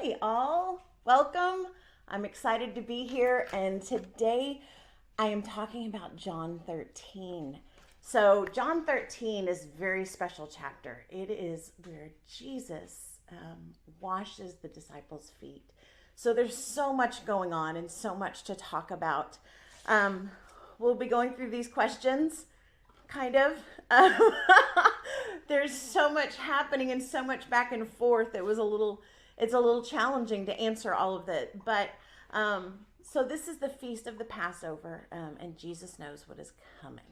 Hi, all. Welcome. I'm excited to be here, and today I am talking about John 13. So, John 13 is a very special chapter. It is where Jesus washes the disciples' feet. So, there's so much going on and so much to talk about. Um, we'll be going through these questions kind of. Um, there's so much happening and so much back and forth. It's a little challenging to answer all of it. But so this is the feast of the Passover, and Jesus knows what is coming,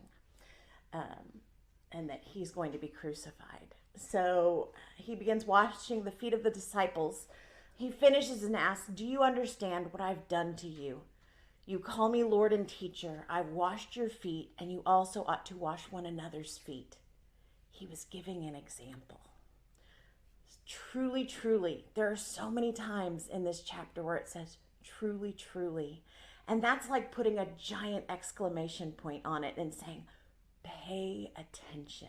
and that he's going to be crucified. So he begins washing the feet of the disciples. He finishes and asks, "Do you understand what I've done to you? You call me Lord and teacher. I've washed your feet, and you also ought to wash one another's feet." He was giving an example. Truly, truly. There are so many times in this chapter where it says, truly, truly. And that's like putting a giant exclamation point on it and saying, pay attention.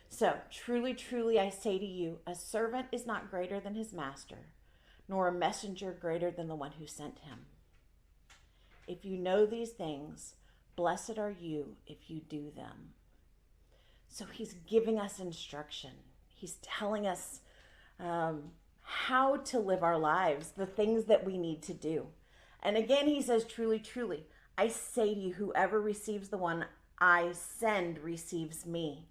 So, truly, truly, I say to you, a servant is not greater than his master, nor a messenger greater than the one who sent him. If you know these things, blessed are you if you do them. So he's giving us instruction. He's telling us how to live our lives, the things that we need to do. And again, he says, truly, truly, I say to you, whoever receives the one I send receives me.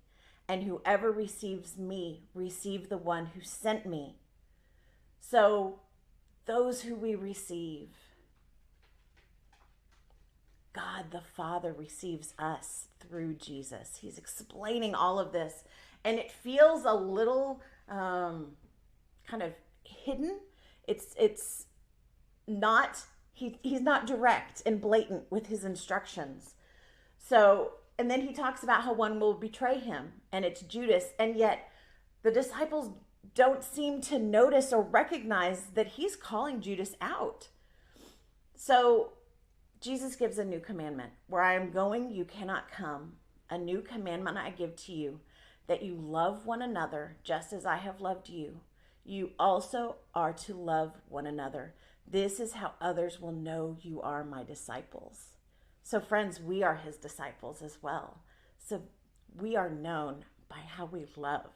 And whoever receives me receives the one who sent me. So those who we receive, God the Father receives us through Jesus. He's explaining all of this, and it feels a little kind of hidden. It's not he's not direct and blatant with his instructions. So, and then he talks about how one will betray him, and it's Judas, and yet the disciples don't seem to notice or recognize that he's calling Judas out. So Jesus gives a new commandment. Where I am going, you cannot come. A new commandment I give to you, that you love one another just as I have loved you. You also are to love one another. This is how others will know you are my disciples. So, friends, we are his disciples as well. So, we are known by how we love.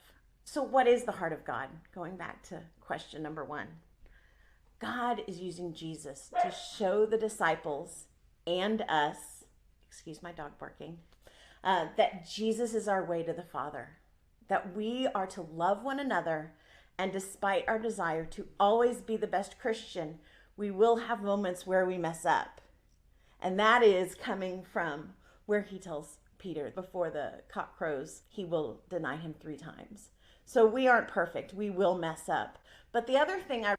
So, what is the heart of God? Going back to question number 1. God is using Jesus to show the disciples and us, excuse my dog barking, that Jesus is our way to the Father, that we are to love one another, and despite our desire to always be the best Christian, we will have moments where we mess up. And that is coming from where he tells Peter before the cock crows, he will deny him 3 times. So we aren't perfect. We will mess up. But the other thing I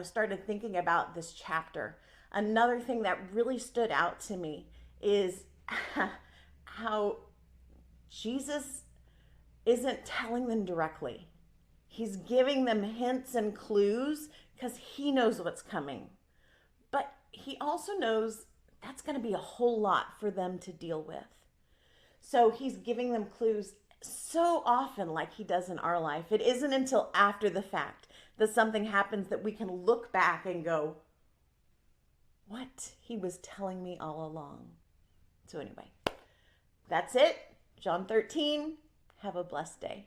started thinking about this chapter, another thing that really stood out to me is how Jesus isn't telling them directly. He's giving them hints and clues because he knows what's coming. But he also knows that's going to be a whole lot for them to deal with. So he's giving them clues so often, like he does in our life. It isn't until after the fact that something happens that we can look back and go, what? He was telling me all along. So anyway, that's it. John 13. Have a blessed day.